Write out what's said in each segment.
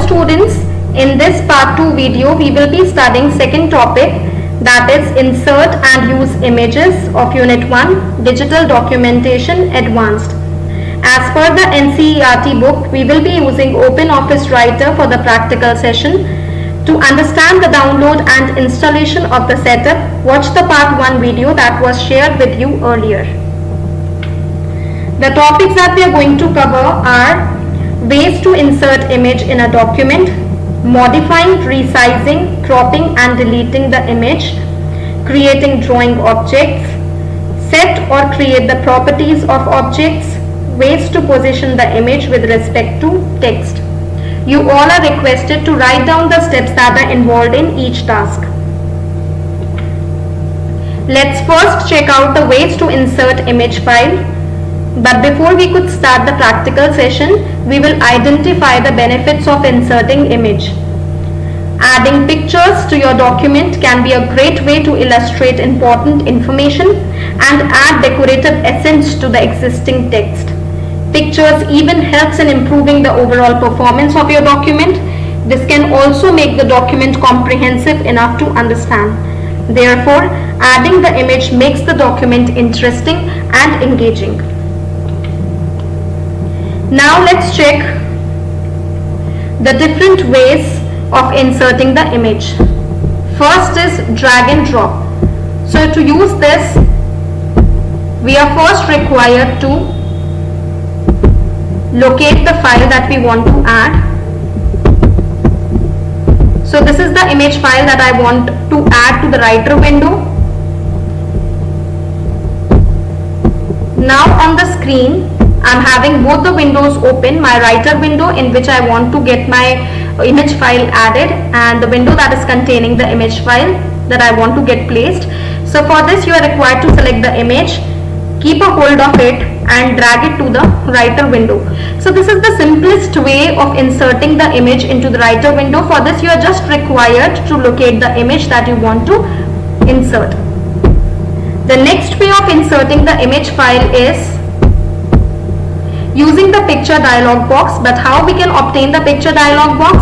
students, in this part 2 video we will be studying second topic, that is insert and use images of unit 1 digital documentation advanced. As per the NCERT book, we will be using OpenOffice Writer for the practical session. To understand the download and installation of the setup, watch the part 1 video that was shared with you earlier. The topics that we are going to cover are ways to insert image in a document, modifying, resizing, cropping and deleting the image, creating drawing objects, set or create the properties of objects, ways to position the image with respect to text. You all are requested to write down the steps that are involved in each task. Let's first check out the ways to insert image file. But before we could start the practical session, we will identify the benefits of inserting image. Adding pictures to your document can be a great way to illustrate important information and add decorative essence to the existing text. Pictures even helps in improving the overall performance of your document. This can also make the document comprehensive enough to understand. Therefore, adding the image makes the document interesting and engaging. Now let's check the different ways of inserting the image. First is drag and drop. So to use this, we are first required to locate the file that we want to add. So this is the image file that I want to add to the writer window. Now on the screen, I'm having both the windows open, my writer window in which I want to get my image file added and the window that is containing the image file that I want to get placed. So for this you are required to select the image, keep a hold of it and drag it to the writer window. So this is the simplest way of inserting the image into the writer window. For this you are just required to locate the image that you want to insert. The next way of inserting the image file is using the picture dialog box. But how we can obtain the picture dialog box?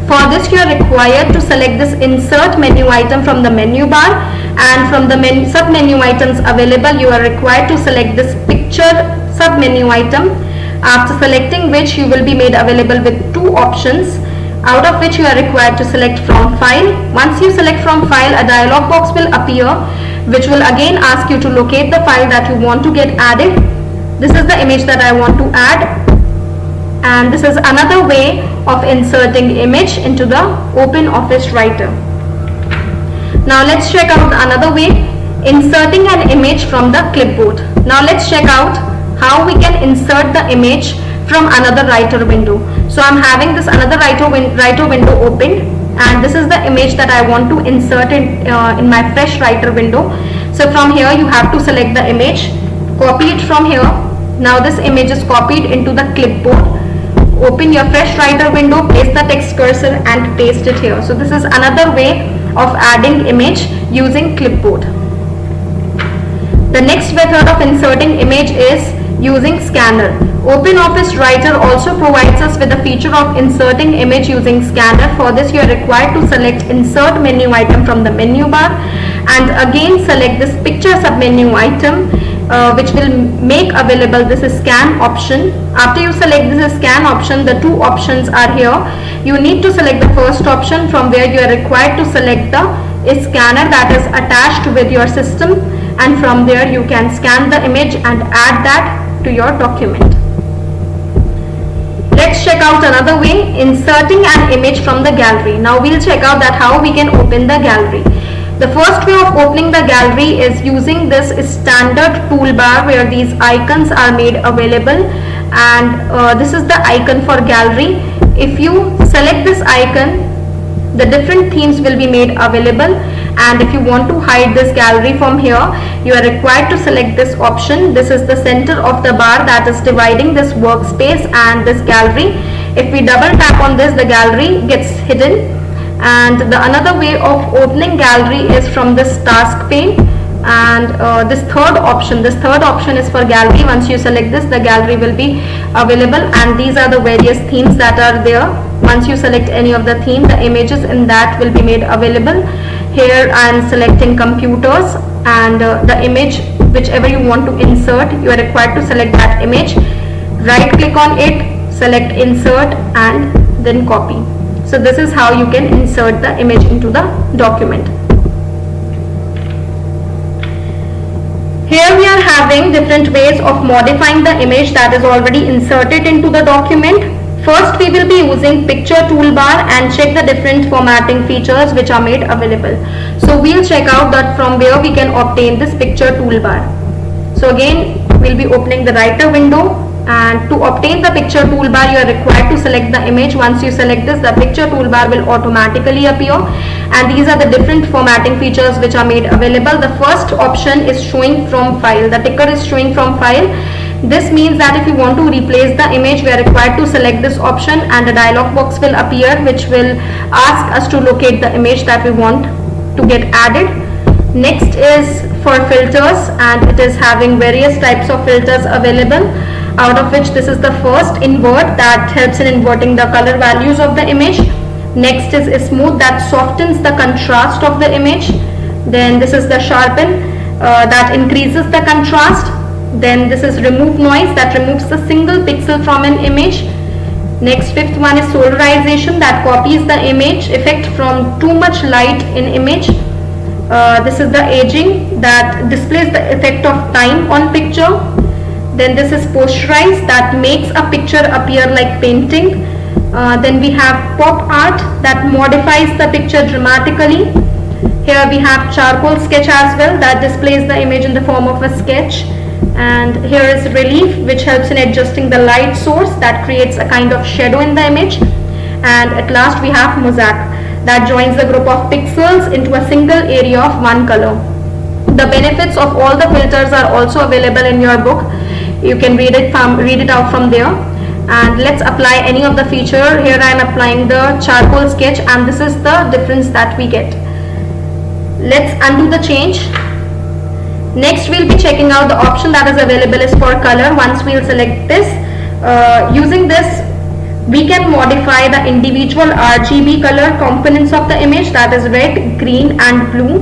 For this you are required to select this insert menu item from the menu bar, and from the sub menu items available you are required to select this picture sub menu item, after selecting which you will be made available with two options, out of which you are required to select from file. Once you select from file, a dialog box will appear which will again ask you to locate the file that you want to get added. This is the image that I want to add, and this is another way of inserting image into the OpenOffice Writer. Now let's check out another way, inserting an image from the clipboard. Now let's check out how we can insert the image from another writer window. So I'm having this another writer window open, and this is the image that I want to insert in my fresh writer window. So from here you have to select the image, copy it from here. Now this image is copied into the clipboard. Open your fresh writer window, place the text cursor and paste it here. So this is another way of adding image using clipboard. The next method of inserting image is using scanner. OpenOffice Writer also provides us with the feature of inserting image using scanner. For this you are required to select insert menu item from the menu bar and again select this picture submenu item, which will make available this scan option. After you select this scan option, the two options are here. You need to select the first option, from where you are required to select the scanner that is attached with your system, and from there you can scan the image and add that to your document. Let's check out another way, inserting an image from the gallery. Now we'll check out that how we can open the gallery. The first way of opening the gallery is using this standard toolbar where these icons are made available, and this is the icon for gallery. If you select this icon, the different themes will be made available, and if you want to hide this gallery from here, you are required to select this option. This is the center of the bar that is dividing this workspace and this gallery. If we double tap on this, the gallery gets hidden. And the another way of opening gallery is from this task pane. And this third option is for gallery. Once you select this, the gallery will be available, and these are the various themes that are there. Once you select any of the theme, the images in that will be made available. Here I am selecting computers, and the image whichever you want to insert, you are required to select that image, right click on it, select insert, and then copy. So this is how you can insert the image into the document. Here we are having different ways of modifying the image that is already inserted into the document. First, we will be using picture toolbar and check the different formatting features which are made available. So we'll check out that from where we can obtain this picture toolbar. So again, we'll be opening the writer window, and to obtain the picture toolbar, you are required to select the image. Once you select this, the picture toolbar will automatically appear, and these are the different formatting features which are made available. The first option is showing from file. The ticker is showing from file. This means that if you want to replace the image, we are required to select this option, and a dialog box will appear which will ask us to locate the image that we want to get added. Next is for filters, and it is having various types of filters available, out of which this is the first, invert, that helps in inverting the color values of the image. Next is smooth, that softens the contrast of the image. Then this is the sharpen, that increases the contrast. Then this is remove noise, that removes the single pixel from an image. Next, fifth one is solarization, that copies the image effect from too much light in image. This is the aging, that displays the effect of time on picture. Then this is posterize, that makes a picture appear like painting. Then we have pop art, that modifies the picture dramatically. Here we have charcoal sketch as well, that displays the image in the form of a sketch. And here is relief, which helps in adjusting the light source, that creates a kind of shadow in the image. And at last we have mosaic, that joins a group of pixels into a single area of one color. The benefits of all the filters are also available in your book. You can read it out from there. And let's apply any of the feature. Here I am applying the charcoal sketch, and this is the difference that we get. Let's undo the change. Next, we'll be checking out the option that is available is for color. Once we'll select this, using this, we can modify the individual RGB color components of the image, that is red, green, and blue,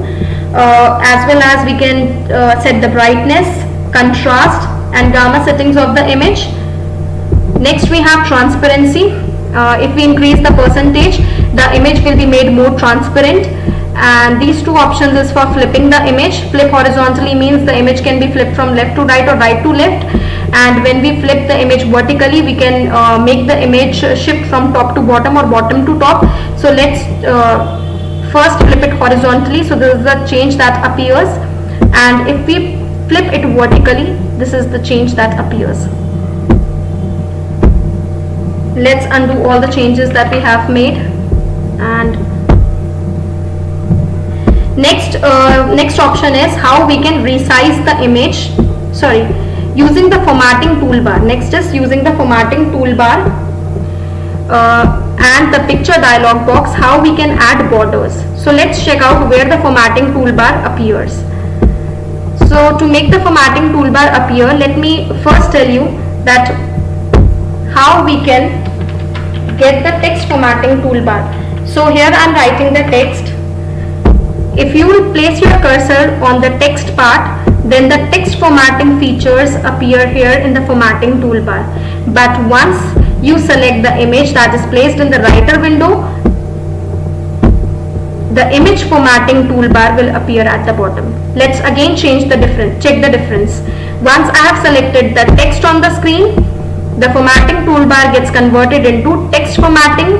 as well as we can set the brightness, contrast, and gamma settings of the image. Next, we have transparency. If we increase the percentage, the image will be made more transparent. And these two options is for flipping the image. Flip horizontally means the image can be flipped from left to right or right to left, and when we flip the image vertically, we can make the image shift from top to bottom or bottom to top. So let's first flip it horizontally. So this is the change that appears, and if we flip it vertically, this is the change that appears. Let's undo all the changes that we have made. And next option is how we can resize the image, using the formatting toolbar. Next is using the formatting toolbar and the picture dialog box, how we can add borders. So let's check out where the formatting toolbar appears. So to make the formatting toolbar appear, let me first tell you that how we can get the text formatting toolbar. So here I am writing the text. If you will place your cursor on the text part, then the text formatting features appear here in the formatting toolbar. But once you select the image that is placed in the writer window, the image formatting toolbar will appear at the bottom. Let's again check the difference. Once I have selected the text on the screen, the formatting toolbar gets converted into text formatting,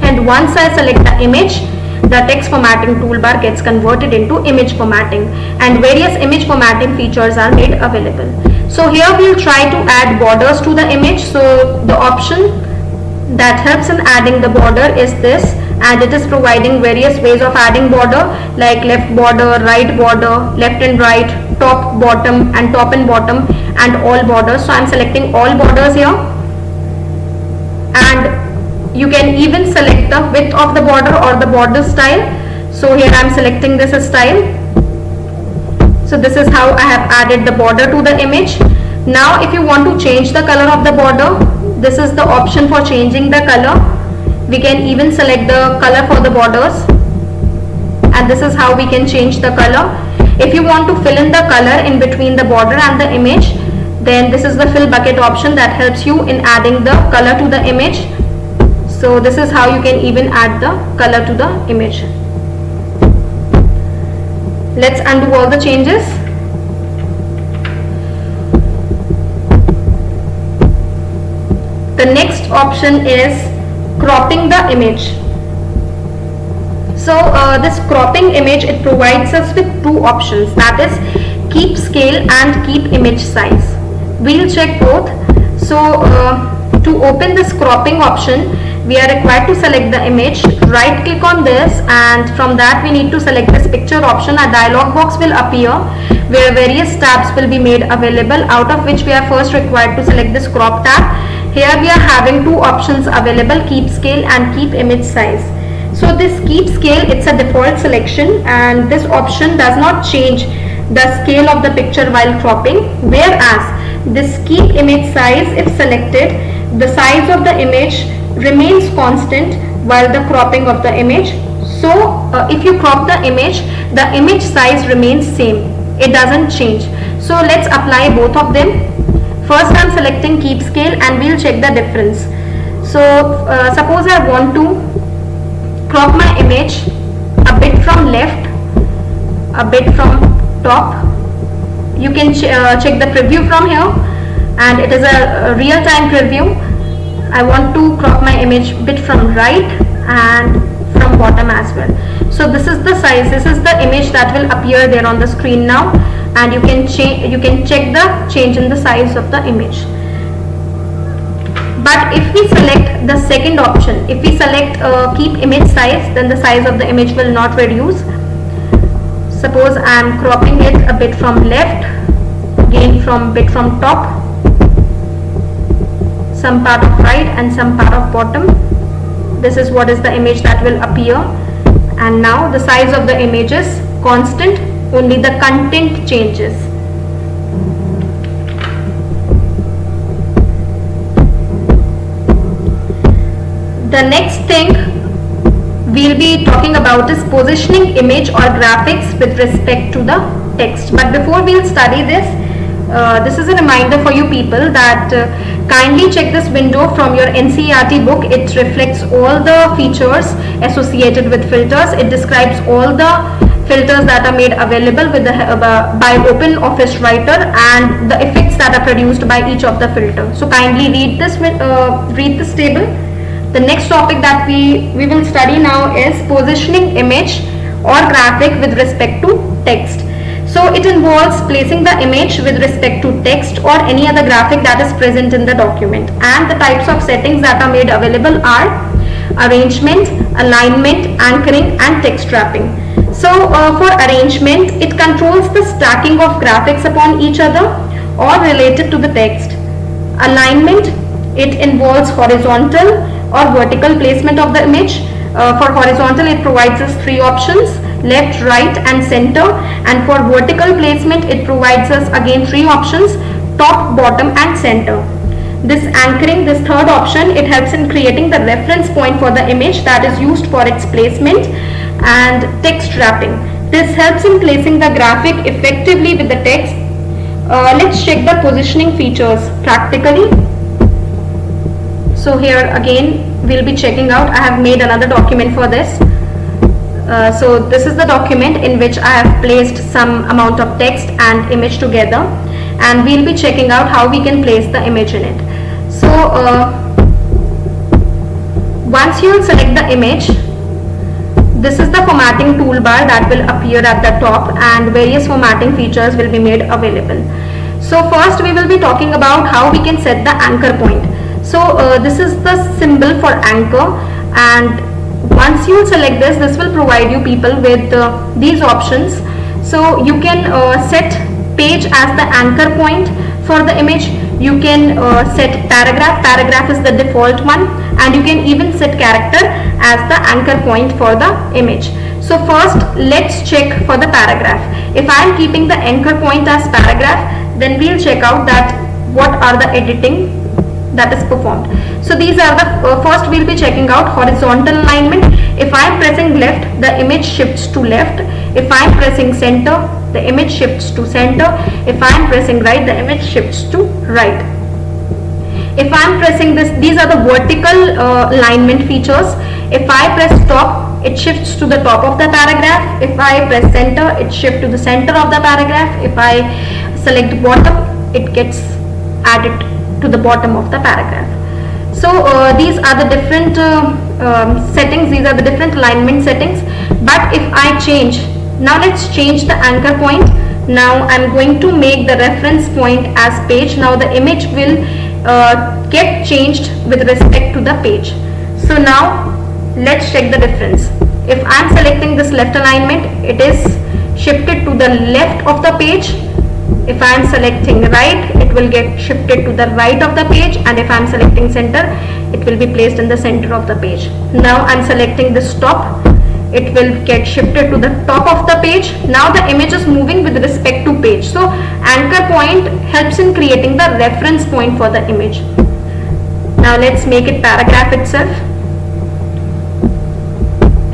and once I select the image, the text formatting toolbar gets converted into image formatting, and various image formatting features are made available. So here we'll try to add borders to the image. So the option that helps in adding the border is this, and it is providing various ways of adding border, like left border, right border, left and right, top, bottom, and top and bottom, and all borders. So I'm selecting all borders here, and you can even select the width of the border or the border style. So here I am selecting this style. So this is how I have added the border to the image. Now if you want to change the color of the border, this is the option for changing the color. We can even select the color for the borders, and this is how we can change the color. If you want to fill in the color in between the border and the image, then this is the fill bucket option that helps you in adding the color to the image. So this is how you can even add the color to the image. Let's undo all the changes. The next option is cropping the image. So this cropping image, it provides us with two options, that is keep scale and keep image size. We'll check both. So to open this cropping option, we are required to select the image, right click on this, and from that we need to select this picture option. A dialog box will appear where various tabs will be made available, out of which we are first required to select this crop tab. Here we are having two options available, keep scale and keep image size. So this keep scale, it's a default selection, and this option does not change the scale of the picture while cropping, whereas this keep image size, if selected, the size of the image remains constant while the cropping of the image. So if you crop the image size remains same, it doesn't change. So let's apply both of them. First I'm selecting keep scale and we'll check the difference. So suppose I want to crop my image a bit from left, a bit from top. You can check the preview from here, and it is a real-time preview. I want to crop my image bit from right and from bottom as well. So this is the size, this is the image that will appear there on the screen now, and you can check the change in the size of the image. But if we select the second option, if we select keep image size, then the size of the image will not reduce. Suppose I am cropping it a bit from left, again from bit from top, some part of right and some part of bottom. This is what is the image that will appear, and now the size of the image is constant, only the content changes. The next thing we'll be talking about is positioning image or graphics with respect to the text. But before we'll study this, this is a reminder for you people that kindly check this window from your NCERT book. It reflects all the features associated with filters. It describes all the filters that are made available with by OpenOffice Writer and the effects that are produced by each of the filter. So kindly read this table. The next topic that we will study now is positioning image or graphic with respect to text. So it involves placing the image with respect to text or any other graphic that is present in the document, and the types of settings that are made available are arrangement, alignment, anchoring and text wrapping. So for arrangement, it controls the stacking of graphics upon each other or related to the text. Alignment, it involves horizontal or vertical placement of the image. For horizontal, it provides us three options: left, right and center, and for vertical placement it provides us again three options: top, bottom and center. This anchoring, this third option, it helps in creating the reference point for the image that is used for its placement. And text wrapping, this helps in placing the graphic effectively with the text. Let's check the positioning features practically. So here again we'll be checking out, I have made another document for this. So this is the document in which I have placed some amount of text and image together, and we'll be checking out how we can place the image in it. So once you select the image, this is the formatting toolbar that will appear at the top, and various formatting features will be made available. So first we will be talking about how we can set the anchor point. So this is the symbol for anchor, and once you select this, this will provide you people with these options. So you can set page as the anchor point for the image. You can set paragraph is the default one, and you can even set character as the anchor point for the image. So first let's check for the paragraph. If I am keeping the anchor point as paragraph, then we'll check out that what are the editing that is performed. So these are the first we'll be checking out horizontal alignment. If I am pressing left, the image shifts to left. If I am pressing center, the image shifts to center. If I am pressing right, the image shifts to right. If I am pressing this, these are the vertical alignment features. If I press top, it shifts to the top of the paragraph. If I press center, it shifts to the center of the paragraph. If I select bottom, it gets added to the bottom of the paragraph. So these are the different settings, these are the different alignment settings. But if I change, now let's change the anchor point. Now I'm going to make the reference point as page. Now the image will get changed with respect to the page. So now let's check the difference. If I'm selecting this left alignment, it is shifted to the left of the page. If I am selecting right, it will get shifted to the right of the page, and if I am selecting center, it will be placed in the center of the page. Now I am selecting this top, it will get shifted to the top of the page. Now the image is moving with respect to page. So anchor point helps in creating the reference point for the image. Now let's make it paragraph itself,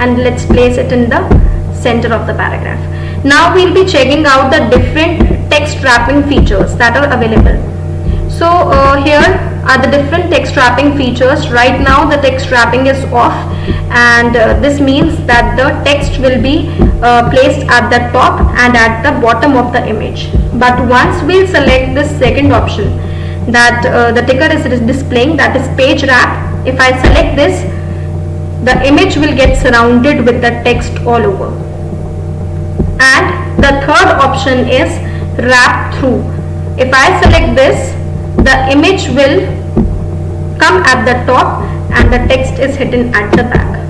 and let's place it in the center of the paragraph. Now we'll be checking out the different text wrapping features that are available. So here are the different text wrapping features. Right now the text wrapping is off, and this means that the text will be placed at the top and at the bottom of the image. But once we'll select this second option that the ticker is displaying, that is page wrap, if I select this, the image will get surrounded with the text all over. And the third option is wrap through. If I select this, the image will come at the top and the text is hidden at the back.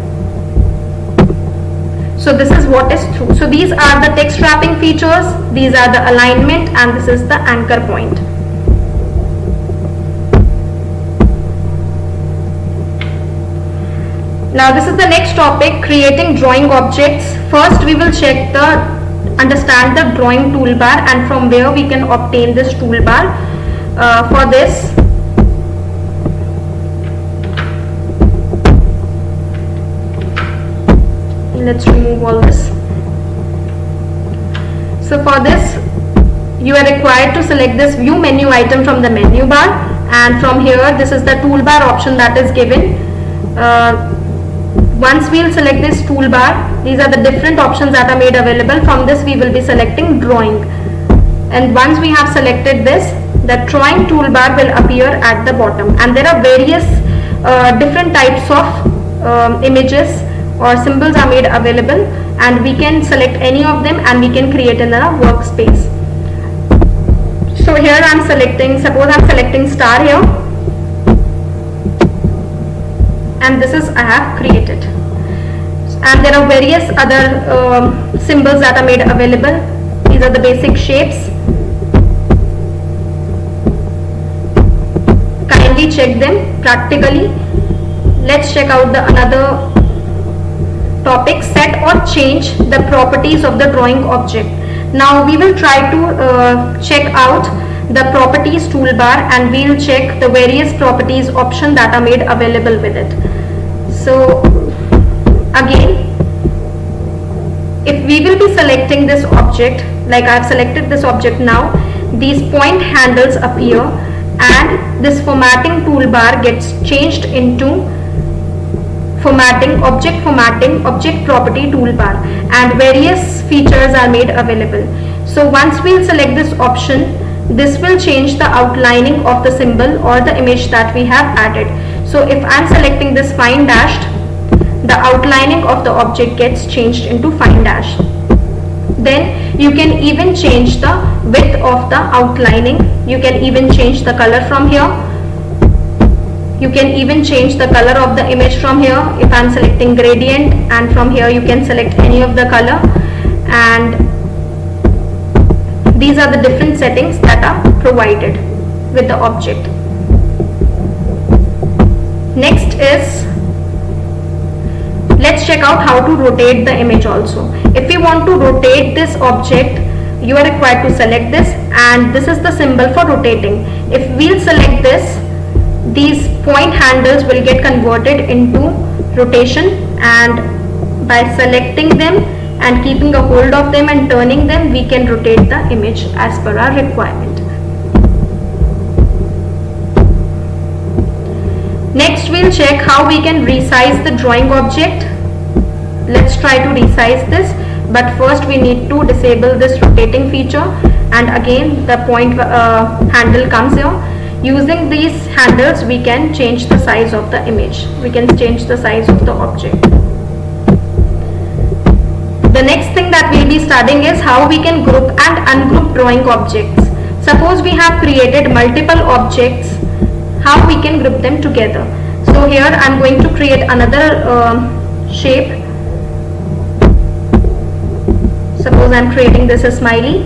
So this is what is through. So these are the text wrapping features, these are the alignment, and this is the anchor point. Now this is the next topic, creating drawing objects. First we will understand the drawing toolbar and from where we can obtain this toolbar. For this, let's remove all this. So for this, you are required to select this view menu item from the menu bar, and from here this is the toolbar option that is given. Once we'll select this toolbar, these are the different options that are made available. From this we will be selecting drawing, and once we have selected this, the drawing toolbar will appear at the bottom, and there are various different types of images or symbols are made available, and we can select any of them and we can create in a workspace. So here I am selecting, suppose I am selecting star here, and this is I have created. And there are various other symbols that are made available. These are the basic shapes. Kindly check them practically. Let's check out the another topic, set or change the properties of the drawing object. Now we will try to check out the properties toolbar, and we will check the various properties option that are made available with it. So again, if we will be selecting this object, like I have selected this object now, these point handles appear and this formatting toolbar gets changed into formatting, object property toolbar, and various features are made available. So once we will select this option, this will change the outlining of the symbol or the image that we have added. So if I am selecting this fine dashed, the outlining of the object gets changed into fine dash. Then you can even change the width of the outlining. You can even change the color from here. You can even change the color of the image from here. If I am selecting gradient, and from here you can select any of the color, and these are the different settings that are provided with the object. Next is, let's let's check out how to rotate the image also. If we want to rotate this object, you are required to select this, and this is the symbol for rotating. If we'll select this, these point handles will get converted into rotation, and by selecting them and keeping a hold of them and turning them, we can rotate the image as per our requirement. Next, we'll check how we can resize the drawing object. Let's try to resize this, but first we need to disable this rotating feature, and again the point handle comes here. Using these handles, we can change the size of the image. We can change the size of the object. The next thing that we'll be studying is how we can group and ungroup drawing objects. Suppose we have created multiple objects, how we can group them together. So here I'm going to create another shape. Suppose I'm creating this as smiley,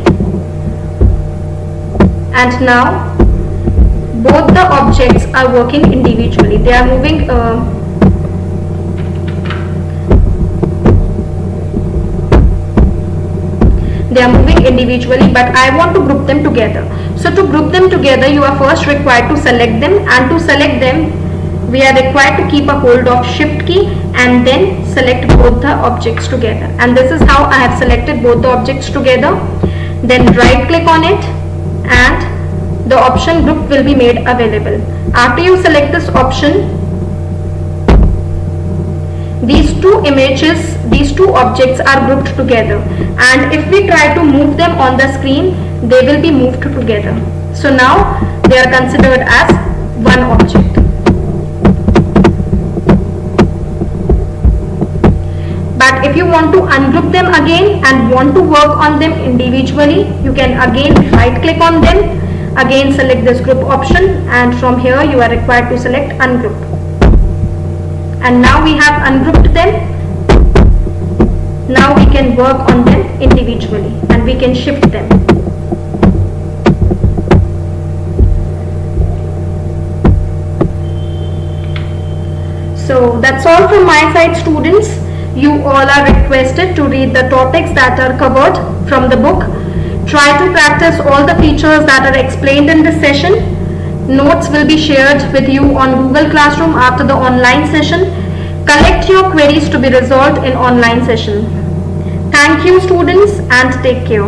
and now both the objects are working individually. They are moving individually, but I want to group them together. So to group them together, you are first required to select them, and to select them we are required to keep a hold of shift key and then select both the objects together. And this is how I have selected both the objects together. Then right click on it, and the option group will be made available. After you select this option, these two images, these two objects are grouped together, and if we try to move them on the screen, they will be moved together. So now they are considered as one object. But if you want to ungroup them again and want to work on them individually, you can again right click on them, again select this group option, and from here you are required to select ungroup. And now we have ungrouped them. Now we can work on them individually and we can shift them. So that's all from my side, students. You all are requested to read the topics that are covered from the book. Try to practice all the features that are explained in this session. Notes will be shared with you on Google Classroom after the online session. Collect your queries to be resolved in online session. Thank you, students, and take care.